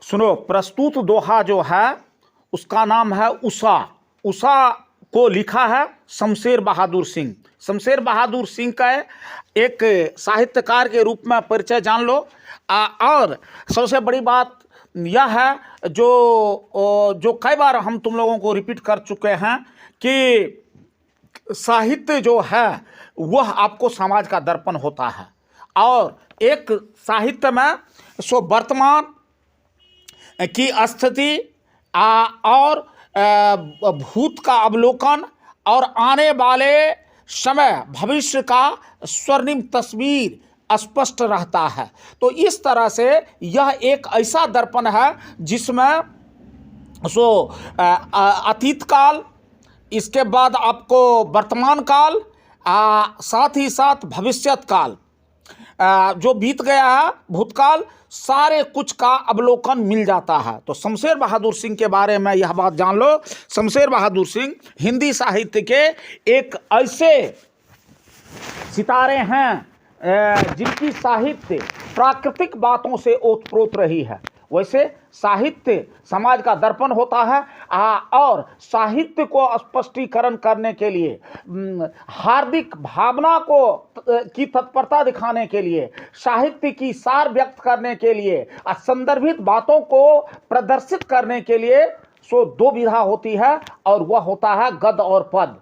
सुनो, प्रस्तुत दोहा जो है उसका नाम है उषा। उषा को लिखा है शमशेर बहादुर सिंह। शमशेर बहादुर सिंह का एक साहित्यकार के रूप में परिचय जान लो। और सबसे बड़ी बात यह है जो कई बार हम तुम लोगों को रिपीट कर चुके हैं कि साहित्य जो है वह आपको समाज का दर्पण होता है। और एक साहित्य में सो वर्तमान की स्थिति और भूत का अवलोकन और आने वाले समय भविष्य का स्वर्णिम तस्वीर स्पष्ट रहता है। तो इस तरह से यह एक ऐसा दर्पण है जिसमें अतीत काल, इसके बाद आपको वर्तमान काल, साथ ही साथ भविष्यत काल, जो बीत गया है भूतकाल, सारे कुछ का अवलोकन मिल जाता है। तो शमशेर बहादुर सिंह के बारे में यह बात जान लो। शमशेर बहादुर सिंह हिंदी साहित्य के एक ऐसे सितारे हैं जिनकी साहित्य प्राकृतिक बातों से ओतप्रोत रही है। वैसे साहित्य समाज का दर्पण होता है और साहित्य को स्पष्टीकरण करने के लिए, हार्दिक भावना को की तत्परता दिखाने के लिए, साहित्य की सार व्यक्त करने के लिए, संदर्भित बातों को प्रदर्शित करने के लिए दो विधा होती है और वह होता है गद्य और पद।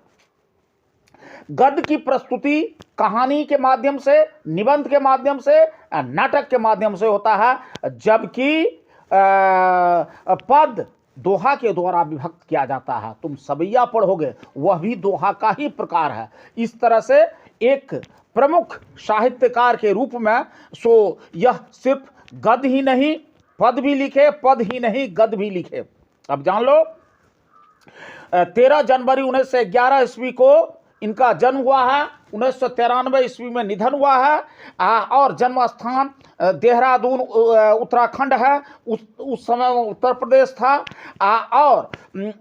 गद्य की प्रस्तुति कहानी के माध्यम से, निबंध के माध्यम से, नाटक के माध्यम से होता है, जबकि पद दोहा के द्वारा विभक्त किया जाता है। तुम सवैया पढ़ोगे वह भी दोहा का ही प्रकार है। इस तरह से एक प्रमुख साहित्यकार के रूप में यह सिर्फ गद्य ही नहीं, पद भी लिखे, पद ही नहीं गद्य भी लिखे। अब जान लो, 13 जनवरी 1911 ईस्वी को इनका जन्म हुआ है। 1993 ईस्वी में निधन हुआ है और जन्म स्थान देहरादून उत्तराखंड है। उस समय उत्तर प्रदेश था। और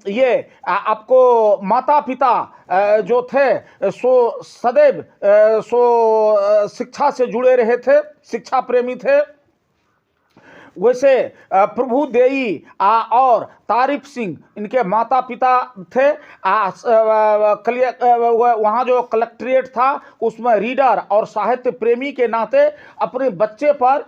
ये आपको माता पिता जो थे सदैव शिक्षा से जुड़े रहे थे, शिक्षा प्रेमी थे। वैसे प्रभु देई और तारिफ सिंह इनके माता पिता थे। वहाँ जो कलेक्ट्रेट था उसमें रीडर और साहित्य प्रेमी के नाते अपने बच्चे पर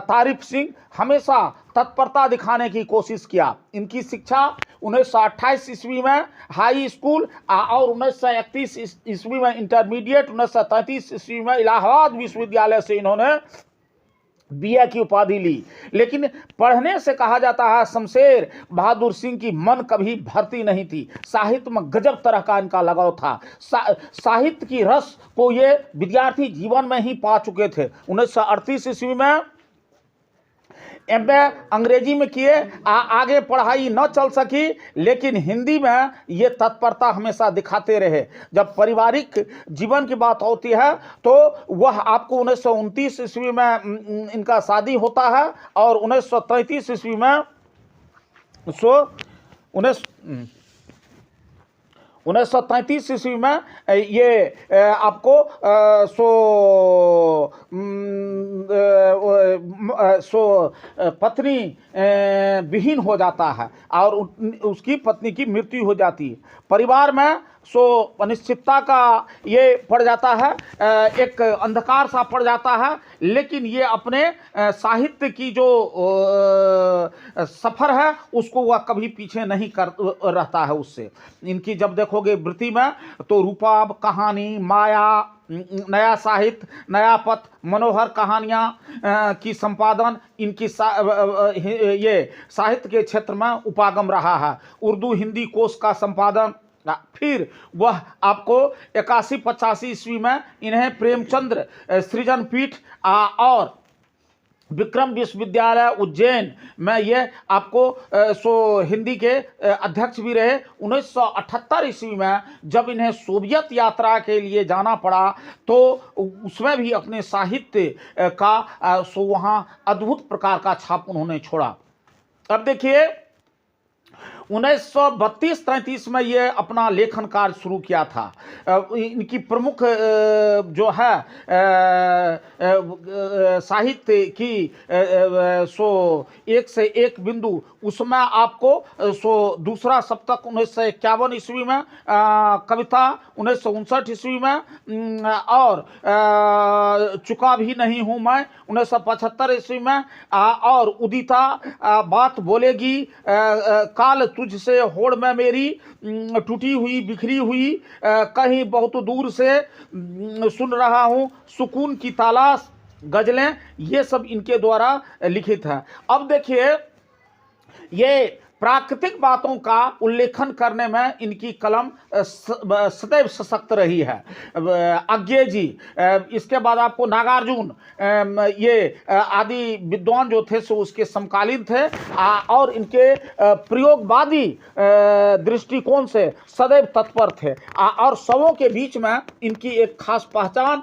तारिफ सिंह हमेशा तत्परता दिखाने की कोशिश किया। इनकी शिक्षा 1928 ईस्वी में हाई स्कूल और 1931 ईस्वी में इंटरमीडिएट, 1933 ईस्वी में इलाहाबाद विश्वविद्यालय से इन्होंने बीए की उपाधि ली। लेकिन पढ़ने से कहा जाता है शमशेर बहादुर सिंह की मन कभी भरती नहीं थी। साहित्य में गजब तरह का इनका लगाव था। साहित्य की रस को ये विद्यार्थी जीवन में ही पा चुके थे। 1938 ईस्वी में एमए अंग्रेजी में किए, आगे पढ़ाई न चल सकी, लेकिन हिंदी में ये तत्परता हमेशा दिखाते रहे। जब पारिवारिक जीवन की बात होती है तो वह आपको 1929 ईस्वी में इनका शादी होता है और 1933 ईस्वी में 1933 ईस्वी में ये आपको पत्नी विहीन हो जाता है और उसकी पत्नी की मृत्यु हो जाती है। परिवार में अनिश्चितता का ये पड़ जाता है, एक अंधकार सा पड़ जाता है। लेकिन ये अपने साहित्य की जो सफ़र है उसको वह कभी पीछे नहीं कर रहता है उससे। इनकी जब देखोगे वृत्ति में तो रूपाब, कहानी, माया, नया साहित्य, नया पथ, मनोहर कहानियाँ की संपादन इनकी ये साहित्य के क्षेत्र में उपागम रहा है। उर्दू हिंदी कोश का संपादन। फिर वह आपको 81-85 ईस्वी में इन्हें प्रेमचंद्र सृजन पीठ और विक्रम विश्वविद्यालय उज्जैन में ये आपको हिंदी के अध्यक्ष भी रहे। 1978 ईस्वी में जब इन्हें सोवियत यात्रा के लिए जाना पड़ा तो उसमें भी अपने साहित्य का वहाँ अद्भुत प्रकार का छाप उन्होंने छोड़ा। अब देखिए 1932-33 में ये अपना लेखन कार्य शुरू किया था। इनकी प्रमुख जो है साहित्य की सो एक से एक बिंदु, उसमें आपको सो दूसरा सप्तक 1951 ईस्वी में, कविता 1959 ईस्वी में, और चुका भी नहीं हूँ मैं 1975 ईस्वी में, और उदिता बात बोलेगी काल तुझसे होड़ में मेरी, टूटी हुई बिखरी हुई कहीं बहुत दूर से सुन रहा हूँ सुकून की तलाश गजलें, ये सब इनके द्वारा लिखित है। अब देखिए, ये प्राकृतिक बातों का उल्लेखन करने में इनकी कलम सदैव सशक्त रही है। अज्ञे जी, इसके बाद आपको नागार्जुन, ये आदि विद्वान जो थे सो उसके समकालीन थे, और इनके प्रयोगवादी दृष्टिकोण से सदैव तत्पर थे, और सबों के बीच में इनकी एक खास पहचान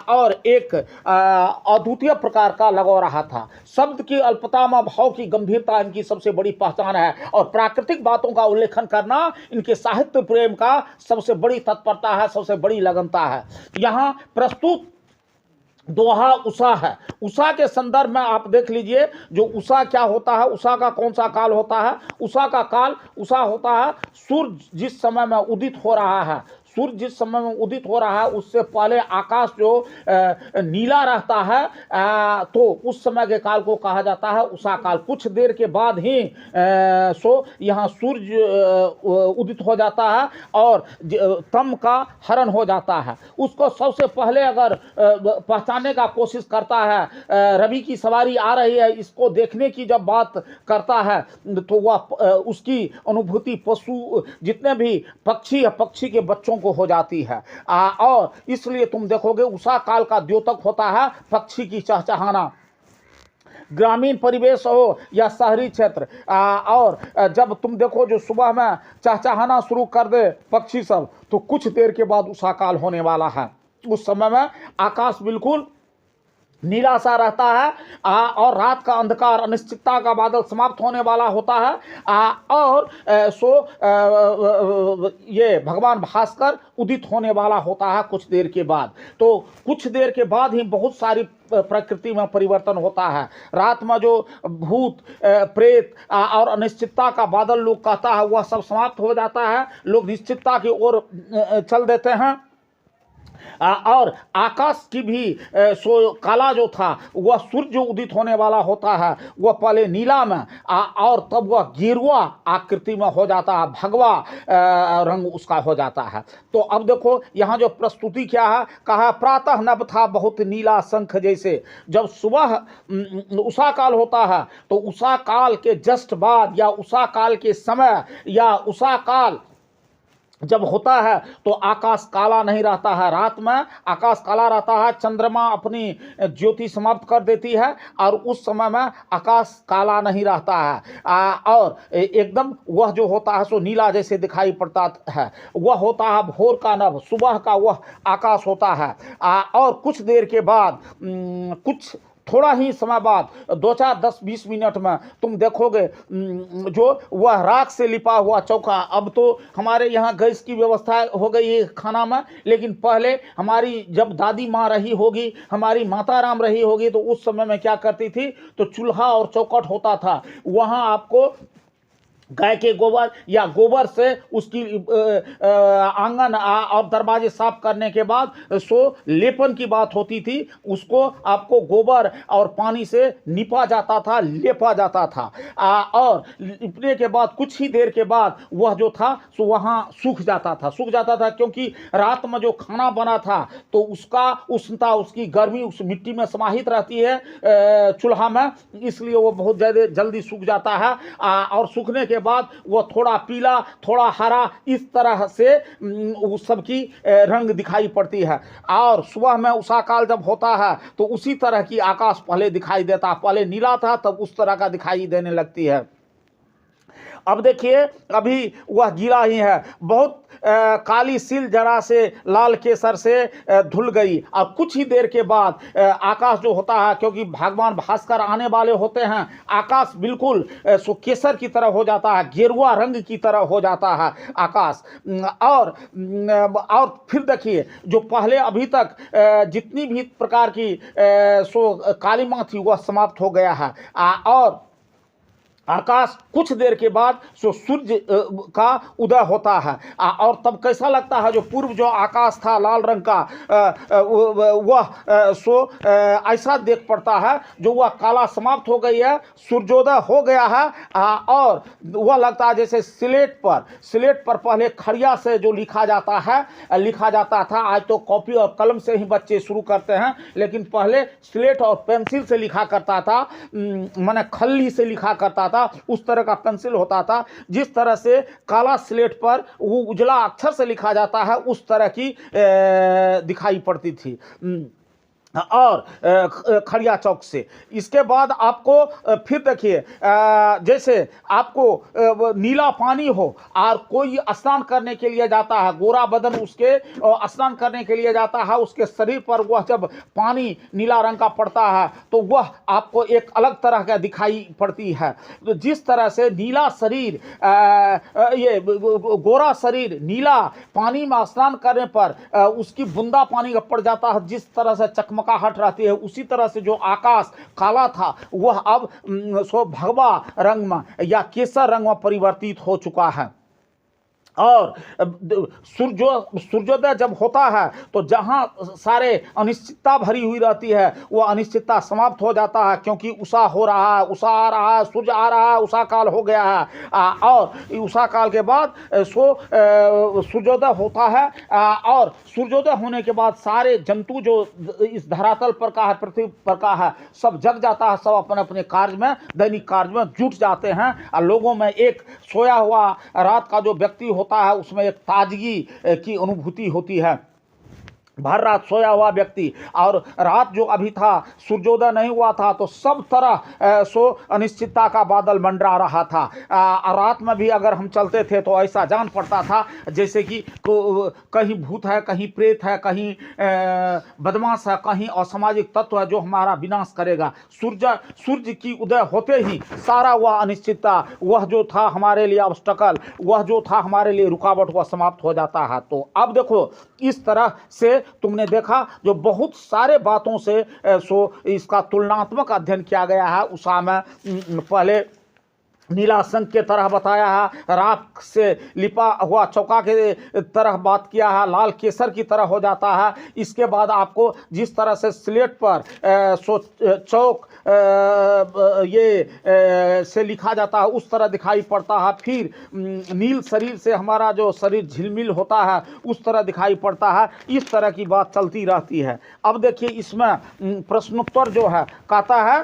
और एक अद्वितीय प्रकार का लगाव रहा था। शब्द की अल्पता में भाव की गंभीरता इनकी सबसे बड़ी पहचान है, और प्राकृतिक बातों का उल्लेखन करना इनके साहित्य प्रेम का सबसे बड़ी तत्परता है, सबसे बड़ी लगनता है। यहाँ प्रस्तुत दोहा उषा है। उषा के संदर्भ में आप देख लीजिए, जो उषा क्या होता है, उषा का कौन सा काल होता है। उषा का काल, उषा होता है सूर्य जिस समय में उदित हो रहा है, सूर्य जिस समय में उदित हो रहा है उससे पहले आकाश जो नीला रहता है, तो उस समय के काल को कहा जाता है उषा काल। कुछ देर के बाद ही यहाँ सूर्य उदित हो जाता है और तम का हरण हो जाता है। उसको सबसे पहले अगर पहचानने का कोशिश करता है, रवि की सवारी आ रही है, इसको देखने की जब बात करता है, तो वह उसकी अनुभूति पशु जितने भी पक्षी है, पक्षी के बच्चों हो जाती है। और इसलिए तुम देखोगे उषा काल का द्योतक होता है पक्षी की चहचहाना, ग्रामीण परिवेश हो या शहरी क्षेत्र। और जब तुम देखो जो सुबह में चहचहाना शुरू कर दे पक्षी सब, तो कुछ देर के बाद उषा काल होने वाला है। उस समय में आकाश बिल्कुल नीला सा रहता है, और रात का अंधकार अनिश्चितता का बादल समाप्त होने वाला होता है। और ये भगवान भास्कर उदित होने वाला होता है कुछ देर के बाद। तो कुछ देर के बाद ही बहुत सारी प्रकृति में परिवर्तन होता है। रात में जो भूत प्रेत और अनिश्चितता का बादल लोग कहता है, वह सब समाप्त हो जाता है। लोग निश्चितता की ओर चल देते हैं, और आकाश की भी काला जो था, वह सूर्य जो उदित होने वाला होता है वह पहले नीला में, और तब वह गेरुआ आकृति में हो जाता है, भगवा रंग उसका हो जाता है। तो अब देखो यहाँ जो प्रस्तुति क्या है, कहा प्रातः नभ था बहुत नीला शंख जैसे। जब सुबह उषा काल होता है, तो उषा काल के जस्ट बाद या उषा काल के समय या उषा काल जब होता है तो आकाश काला नहीं रहता है। रात में आकाश काला रहता है, चंद्रमा अपनी ज्योति समाप्त कर देती है, और उस समय में आकाश काला नहीं रहता है, और एकदम वह जो होता है सो नीला जैसे दिखाई पड़ता है। वह होता है भोर का नभ, सुबह का वह आकाश होता है। और कुछ देर के बाद, कुछ थोड़ा ही समय बाद, 2-4-10-20 मिनट में तुम देखोगे जो वह राख से लिपा हुआ चौका। अब तो हमारे यहाँ गैस की व्यवस्था हो गई है खाना में, लेकिन पहले हमारी जब दादी माँ रही होगी, हमारी माता राम रही होगी, तो उस समय में क्या करती थी, तो चूल्हा और चौखट होता था। वहाँ आपको गाय के गोबर या गोबर से उसकी आंगन और दरवाजे साफ करने के बाद लेपन की बात होती थी। उसको आपको गोबर और पानी से निपा जाता था, लेपा जाता था, और लिपने के बाद कुछ ही देर के बाद वह जो था सो वहाँ सूख जाता था, क्योंकि रात में जो खाना बना था तो उसका उष्णता, उसकी गर्मी उस मिट्टी में समाहित रहती है चूल्हा में, इसलिए वो बहुत ज़्यादा जल्दी सूख जाता है। और सूखने के बाद वो थोड़ा पीला, थोड़ा हरा, इस तरह से उस सबकी रंग दिखाई पड़ती है। और सुबह में उषा काल जब होता है तो उसी तरह की आकाश पहले दिखाई देता, पहले नीला था तब उस तरह का दिखाई देने लगती है। अब देखिए अभी वह गीला ही है, बहुत काली सील जरा से लाल केसर से धुल गई। और कुछ ही देर के बाद आकाश जो होता है, क्योंकि भगवान भास्कर आने वाले होते हैं, आकाश बिल्कुल सो केसर की तरह हो जाता है, गेरुआ रंग की तरह हो जाता है आकाश। और फिर देखिए जो पहले अभी तक जितनी भी प्रकार की सो कालिमा थी वह समाप्त हो गया है। और आकाश कुछ देर के बाद सो सूर्य का उदय होता है। और तब कैसा लगता है, जो पूर्व जो आकाश था लाल रंग का वह सो ऐसा देख पड़ता है जो वह काला समाप्त हो गई है, सूर्योदय हो गया है। और वह लगता है जैसे स्लेट पर पहले खड़िया से जो लिखा जाता था। आज तो कॉपी और कलम से ही बच्चे शुरू करते हैं, लेकिन पहले स्लेट और पेंसिल से लिखा करता था, माने खल्ली से लिखा करता था। उस तरह का पेंसिल होता था, जिस तरह से काला स्लेट पर वो उजला अक्षर से लिखा जाता है, उस तरह की दिखाई पड़ती थी। और खड़िया चौक से इसके बाद आपको फिर देखिए जैसे आपको नीला पानी हो और कोई स्नान करने के लिए जाता है, गोरा बदन उसके स्नान करने के लिए जाता है, उसके शरीर पर वह जब पानी नीला रंग का पड़ता है तो वह आपको एक अलग तरह का दिखाई पड़ती है। तो जिस तरह से नीला शरीर ये गोरा शरीर नीला पानी में स्नान करने पर उसकी बूंदा पानी का पड़ जाता है, जिस तरह से चकमकाहट रहती है, उसी तरह से जो आकाश काला था वह अब सो भगवा रंग में या केसर रंग में परिवर्तित हो चुका है। और सूर्योदय जब होता है तो जहाँ सारे अनिश्चितता भरी हुई रहती है वो अनिश्चितता समाप्त हो जाता है, क्योंकि उषा हो रहा है, उषा आ रहा है, सूर्य आ रहा है, उषा काल हो गया है। और उषा काल के बाद सूर्योदय होता है। और सूर्योदय होने के बाद सारे जंतु जो इस धरातल पर का है, पृथ्वी पर का है, सब जग जाता है, सब अपने अपने कार्य में, दैनिक कार्य में जुट जाते हैं। और लोगों में एक सोया हुआ रात का जो व्यक्ति होता है उसमें एक ताजगी की अनुभूति होती है। भर रात सोया हुआ व्यक्ति, और रात जो अभी था सूर्योदय नहीं हुआ था तो सब तरह सो अनिश्चितता का बादल मंडरा रहा था। रात में भी अगर हम चलते थे तो ऐसा जान पड़ता था जैसे कि कहीं भूत है, कहीं प्रेत है, कहीं बदमाश है, कहीं असामाजिक तत्व है जो हमारा विनाश करेगा। सूर्य की उदय होते ही सारा वह अनिश्चितता, वह जो था हमारे लिए ऑब्स्टकल, वह जो था हमारे लिए रुकावट, वह समाप्त हो जाता है। तो अब देखो इस तरह से तुमने देखा जो बहुत सारे बातों से सो इसका तुलनात्मक अध्ययन किया गया है। उषा में पहले नीला शंख के तरह बताया है, राख से लिपा हुआ चौका के तरह बात किया है, लाल केसर की तरह हो जाता है। इसके बाद आपको जिस तरह से स्लेट पर चौक ये से लिखा जाता है उस तरह दिखाई पड़ता है। फिर नील शरीर से हमारा जो शरीर झिलमिल होता है उस तरह दिखाई पड़ता है। इस तरह की बात चलती रहती है। अब देखिए इसमें प्रश्नोत्तर जो है कहता है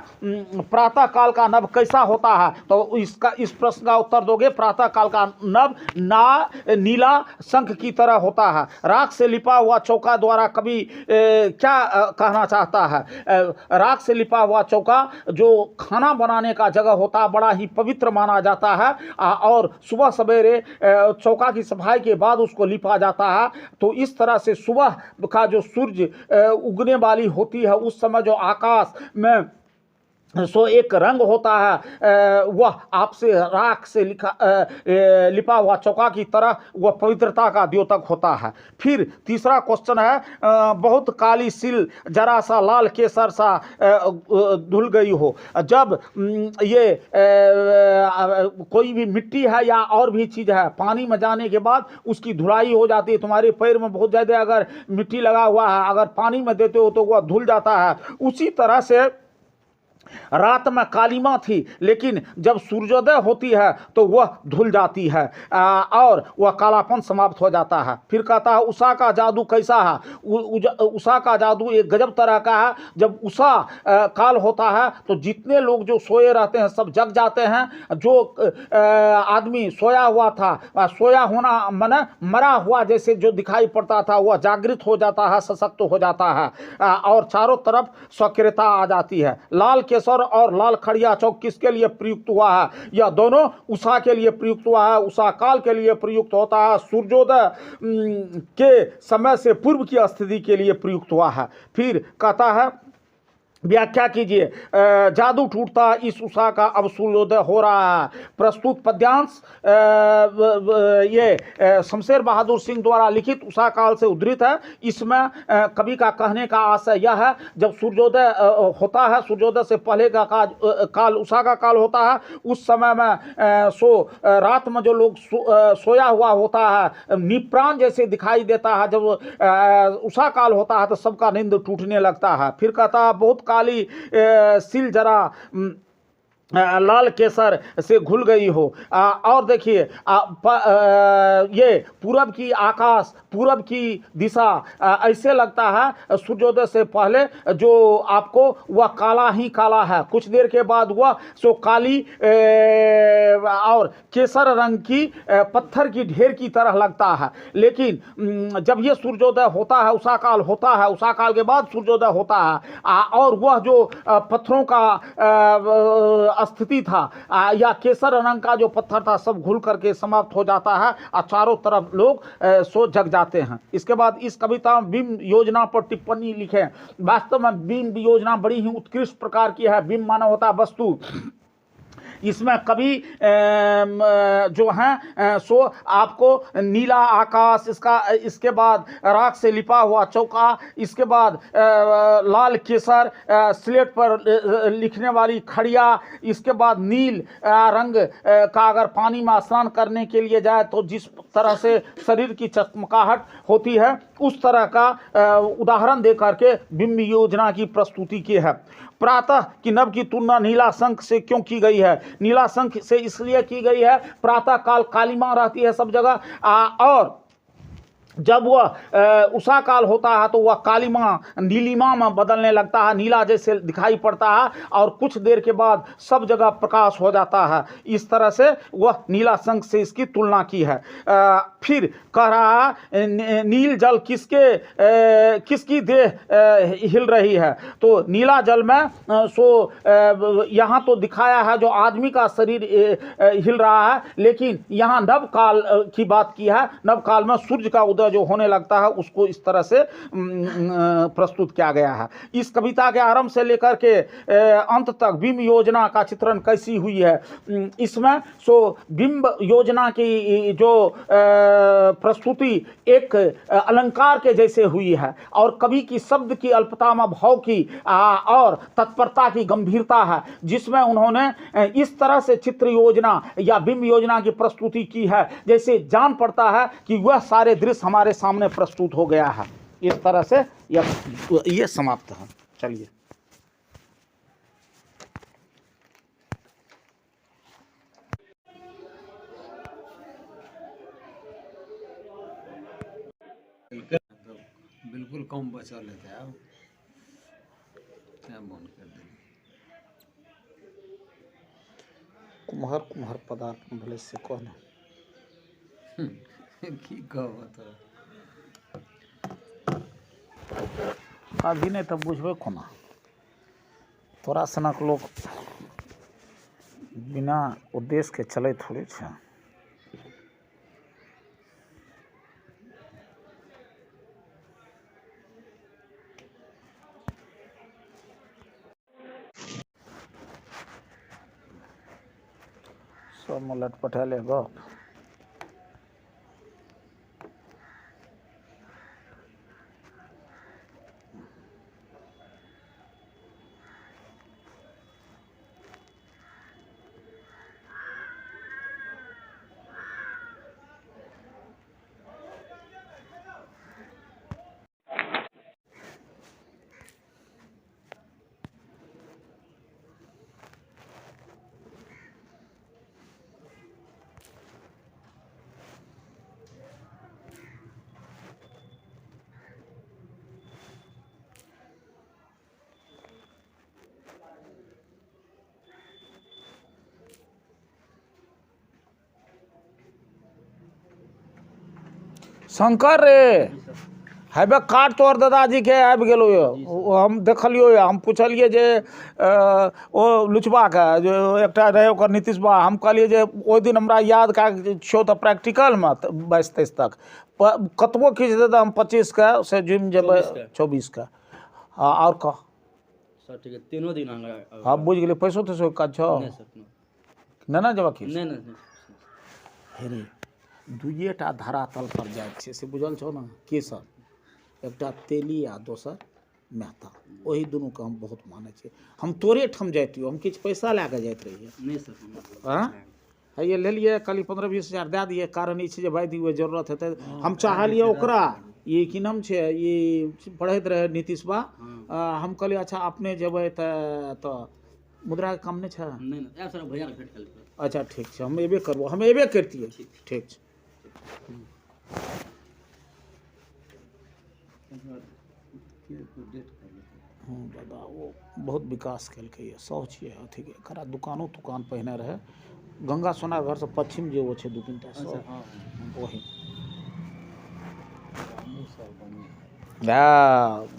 प्रातः काल का नभ कैसा होता है, तो इस प्रश्न का उत्तर दोगे प्रातः काल का नभ नीला शंख की तरह होता है। राख से लिपा हुआ चौका द्वारा कभी क्या कहना चाहता है, राख से लिपा हुआ चौका जो खाना बनाने का जगह होता है बड़ा ही पवित्र माना जाता है, और सुबह सवेरे चौका की सफाई के बाद उसको लिपा जाता है। तो इस तरह से सुबह का जो सूर्य उगने वाली होती है उस समय जो आकाश में सो एक रंग होता है वह आपसे राख से लिपा हुआ चौका की तरह वह पवित्रता का द्योतक होता है। फिर तीसरा क्वेश्चन है बहुत काली सिल जरा सा लाल केसर सा धुल गई हो। जब ये कोई भी मिट्टी है या और भी चीज़ है पानी में जाने के बाद उसकी धुलाई हो जाती है, तुम्हारे पैर में बहुत ज़्यादा अगर मिट्टी लगा हुआ है अगर पानी में देते हो तो वह धुल जाता है। उसी तरह से रात में कालिमा थी लेकिन जब सूर्योदय होती है तो वह धुल जाती है और वह कालापन समाप्त हो जाता है। फिर कहता है उषा का जादू कैसा है। उषा का जादू एक गजब तरह का है। जब उषा काल होता है तो जितने लोग जो सोए रहते हैं सब जग जाते हैं। जो आदमी सोया हुआ था, सोया होना माने मरा हुआ जैसे जो दिखाई पड़ता था वह जागृत हो जाता है, सशक्त हो जाता है और चारों तरफ सक्रियता आ जाती है। लाल के केसर और लाल खड़िया चौक किसके लिए प्रयुक्त हुआ है? यह दोनों उषा के लिए प्रयुक्त हुआ है, उषा काल के लिए प्रयुक्त होता है, सूर्योदय के समय से पूर्व की स्थिति के लिए प्रयुक्त हुआ है। फिर कहता है व्याख्या कीजिए, जादू टूटता इस उषा का अब सूर्योदय हो रहा है। प्रस्तुत पद्यांश ये शमशेर बहादुर सिंह द्वारा लिखित उषा काल से उद्धृत है। इसमें कवि का कहने का आशय यह है, जब सूर्योदय होता है, सूर्योदय से पहले का काल उषा का काल होता है। उस समय में रात में जो लोग सोया हुआ होता है, निप्राण जैसे दिखाई देता है। जब उषा काल होता है तो सबका नींद टूटने लगता है। फिर कहता है बहुत काली सिल जरा लाल केसर से घुल गई हो। और देखिए ये पूरब की आकाश, पूरब की दिशा, ऐसे लगता है सूर्योदय से पहले जो आपको वह काला ही काला है, कुछ देर के बाद वह सो काली और केसर रंग की पत्थर की ढेर की तरह लगता है। लेकिन जब ये सूर्योदय होता है, उषा काल होता है, उषा काल के बाद सूर्योदय होता है, और वह जो पत्थरों का स्थिति था या केसर रंग का जो पत्थर था, सब घुल करके समाप्त हो जाता है और चारों तरफ लोग सो जग जाते हैं। इसके बाद इस कविता में बिंब योजना पर टिप्पणी लिखे। वास्तव में बिंब योजना बड़ी ही उत्कृष्ट प्रकार की है। बिंब माना होता है वस्तु। इसमें कभी जो हैं सो आपको नीला आकाश, इसके बाद राख से लिपा हुआ चौका, इसके बाद लाल केसर, स्लेट पर लिखने वाली खड़िया, इसके बाद नील रंग का अगर पानी में स्नान करने के लिए जाए तो जिस तरह से शरीर की चमकाहट होती है, उस तरह का उदाहरण दे करके बिंब योजना की प्रस्तुति की है। प्रातः की नभ की तुलना नीला शंख से क्यों की गई है? नीला शंख से इसलिए की गई है, प्रातः काल कालिमा रहती है सब जगह, और जब वह उषा काल होता है तो वह कालिमा नीलिमा में बदलने लगता है, नीला जैसे दिखाई पड़ता है, और कुछ देर के बाद सब जगह प्रकाश हो जाता है। इस तरह से वह नीला शंख से इसकी तुलना की है। फिर कह रहा है नील जल किसकी देह हिल रही है? तो नीला जल में यहाँ तो दिखाया है जो आदमी का शरीर हिल रहा है, लेकिन यहाँ नव काल की बात की है। नव काल में सूर्य का उदय जो होने लगता है, उसको इस तरह से प्रस्तुत किया गया है। इस कविता के आरंभ से लेकर के अंत तक बिंब योजना का चित्रण कैसी हुई है? इसमें बिंब योजना की जो प्रस्तुति एक अलंकार के जैसे हुई है, और कवि की शब्द की अल्पता में भाव की और तत्परता की गंभीरता है, जिसमें उन्होंने इस तरह से चित्र योजना या बिंब योजना की प्रस्तुति की है जैसे जान पड़ता है कि वह सारे दृश्य हमारे सामने प्रस्तुत हो गया है। इस तरह से ये समाप्त है। चलिए बिल्कुल कम बचा लेते हैं आप, क्या मन कर देंगे। कुम्हार पदार्थ भले से कौन की कहब तो अभी नहीं तो बुझबे कोना। तोरा सनक लोग बिना उद्देश्य के चले थोड़े छे। सब में लटपटाले गप। शंकर रे, हेबे कार्ड तोहर दादाजी के आबि गेलो ये ओ हम देखलियो ये हम पूछलिए जे ओ लुचबा के जो एकटा रहे ओकर नीतीश बा हम कहलिए जे ओहि दिन हमरा याद का छो तऽ प्रैक्टिकल में 22-23 तक कतबो खींच दे तऽ हम 25 के से जुम जेबै 24 के हाँ और कह सर ठीक है तीनों दिन हमरा हाँ बुझ गेलिए पैसो तैसो के काज छौ नहीं सर नेना जेबा खींच नहीं नहीं हेरे दुइएटा धरातल पर जाइ छै से बुझल छौ ने के सब एकटा तेली आ दोसर मेहता ओही दुनू के हम बहुत मानै छियै हम तोरे ठाम जाइतियो हम किछु पैसा लए कऽ जाइत रहियै नहीं सर हाँ ये ले लिए कहली 15-20 हजार दए दिए कारण ई छै जे भाई दिए जरूरत हेतै हम चाहलिए ओकरा ये की नाम छै ये पढ़ैत रहे नीतीश बा हम कहलिए अच्छा अपने जेबै तऽ मुद्रा के काम नहीं छै नहीं नहीं सर भैया ने भेट कर अच्छा ठीक छै हम एबे करबो हम एबे करतियै ठीक छै दादा वो बहुत विकास केलकै ये सब छियै अथी के एकरा दुकानो तुकान पहिने रहे गंगा सोना घर से पश्चिम जे वो छै 2-3टा सब वही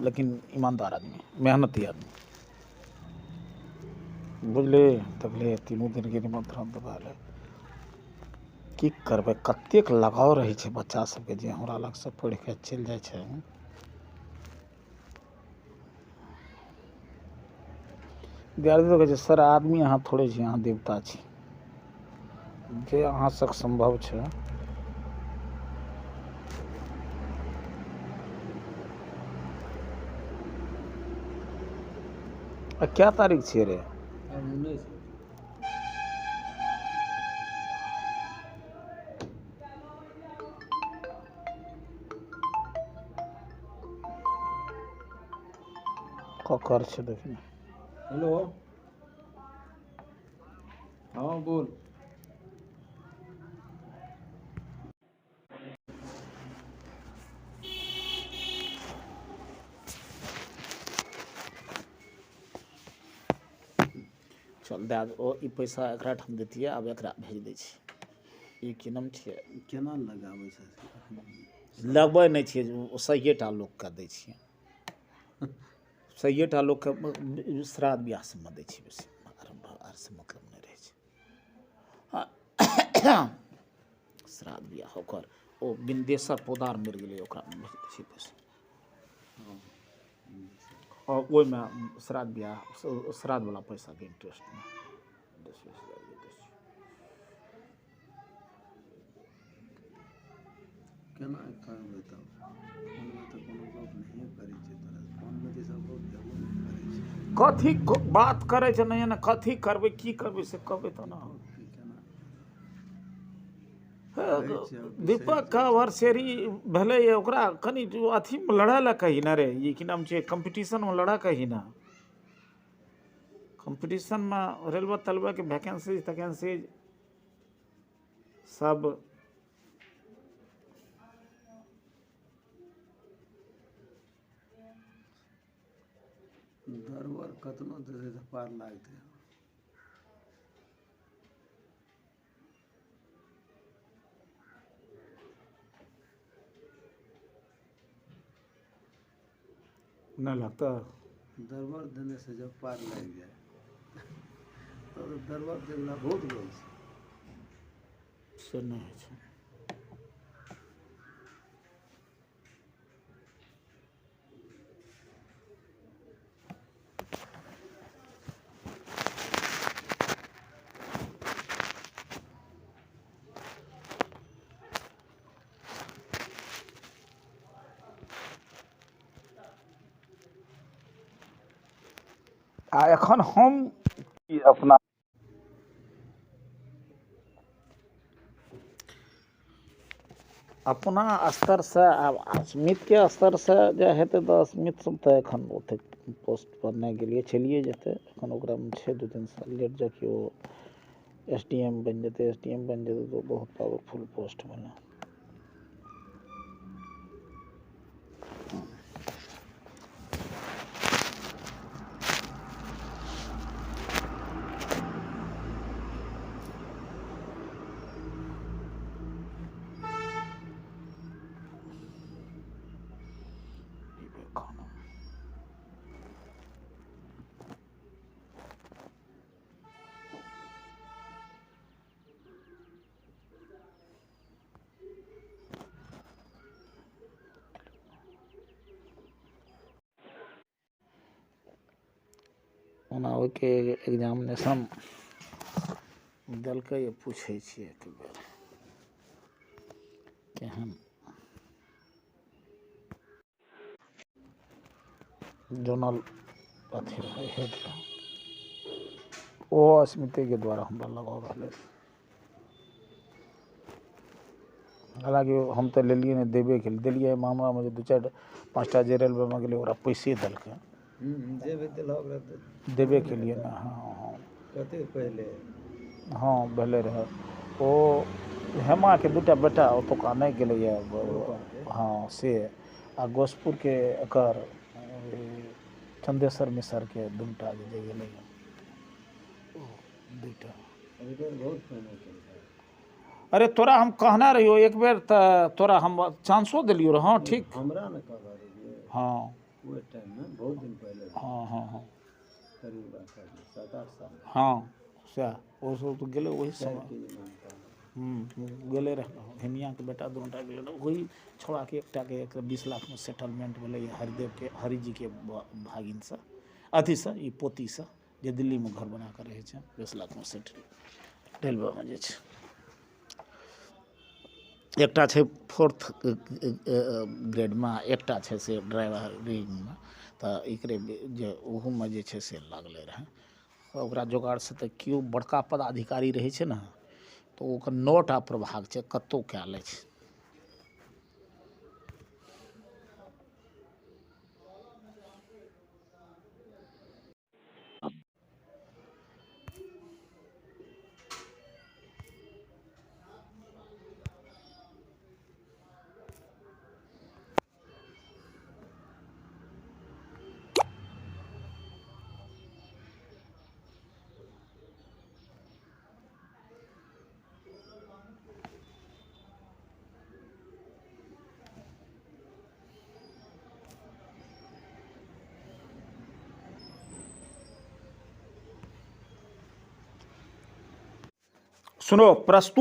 लेकिन ईमानदार आदमी मेहनती आदमी बुझले तकले तीनों दिन के निमंत्रण देवाले की करबै कतेक लगाव रहै छै बच्चा सबके जे हमरा लग से पढ़ि के चलि जाइ छै विद्यार्थी तो कहै छै सर आदमी अहाँ थोड़े छी अहाँ देवता छी जे अहाँ तक संभव छै क्या तारीख छियै रे ककर छै देखिए हेलो हाँ बोल चल दए ओ ई पैसा एकरा ठाम देतियै आब एकरा भेज दै छी ई की नाम छियै केना लगाबै छै लगबै नहि छियै सहिए टा लोकके दै छियै सहिए टा लोकके श्राद्ध बियाह सबमे दै छियै बेसी आर से मतलब नहि रहै छै श्राद्ध बियाह ओकर ओ बिन्देश्वर पौदार मरि गेलै ओकरा भेज दै छियै पैसा और ओहिमे श्राद्ध बियाह श्राद्धवला पैसाके इंटरेस्टमे 10-20 हजार दै छियै केना करबै तब फोनमे तऽ कोनो गप नहिए करै छै तोरा फोनमे तऽ सब गप जरूर करै छै कथी बात करे छै नहीं ना कथी करबै की करबै से कहबै तो ना दीपक का वर्सेरी भले ओकरा कनी अथी में लड़ा ला कही ना रे ये की नाम छै कंपटीशन में लड़ा कही ना कंपटीशन में रेलवे तलवे के वैकेंसी सब दरबर कतनो देतै तऽ पार लागतै नहीं लगता दरबर देने से जब पार लागि जाए तो दरबर देवला बहुत लोग छै से नहीं होइ छै आ एखन हम अपना अपना स्तर से आब स्मित के स्तर से जे हेतै तऽ स्मित सब तऽ एखन ओते पोस्ट पर नहि गेलिए चलिए जेतै एखन ओकरा में 2-3 साल लेट जबकि ओ SDM बनि जेतै SDM बनि जेतै तऽ बहुत पावरफुल पोस्ट भेलै बनावे के एग्जामिनेशन देलकै, पूछे छियै एक बेर केहन जोनल अथी रहे हेड रहे, ओ अस्मिते के द्वारा हमरा लगाव रहलै। हालांकि हम तो लेलिए नहीं, देबे के दिलिए मामला में 2-4-5टा जे रेलवेमे गेलै ओकरा पैसे देलकै जे भी दिलह ओकरा तऽ देबे के लिए ना। हाँ हाँ कते पहले हाँ भेले रहे। ओ हेमा के 2टा बेटा ओतुका नहीं गेलैए। हाँ से आ गोसपुर के एकर चंदेश्वर मिसर के 2टा जे गेलैए, 2टा। अभी तो बहुत फाइनल चल रहा है। अरे तोरा हम कहना रहियो एक बेर, तो तोरा हम चांसो दिलियो रह। हाँ ठीक, हमरा न कहबा रहिए हाँ वो टाइम में बहुत दिन पहले, हाँ हाँ हाँ करीब 7-8 साल हाँ सएह ओ सब तो गेलै वही समय। के जे नाम कहबा गेले रहे। हेमिया के बेटा 2टा गेले रहे, वही छोड़ा के एकटा के 20 लाख में सेटलमेंट भेलै हरिदेव के, हरिजी के भागिन से, अथी से ई पोती से, जे दिल्ली में घर बना के रहे छै, 20 लाख में सेटल रेलवे में जे छै। एकटा छै 4th ग्रेड में, एकटा छै से ड्राइवरिंग में, तो एकरे जे ओहू में जे छै से लागले रहे। ओकरा जोगाड़ से तो केओ बड़का पदाधिकारी रहे छै ना, तो ओकर 9टा प्रभाग छै, कतौ कए लै छै। सुनो, प्रस्तुत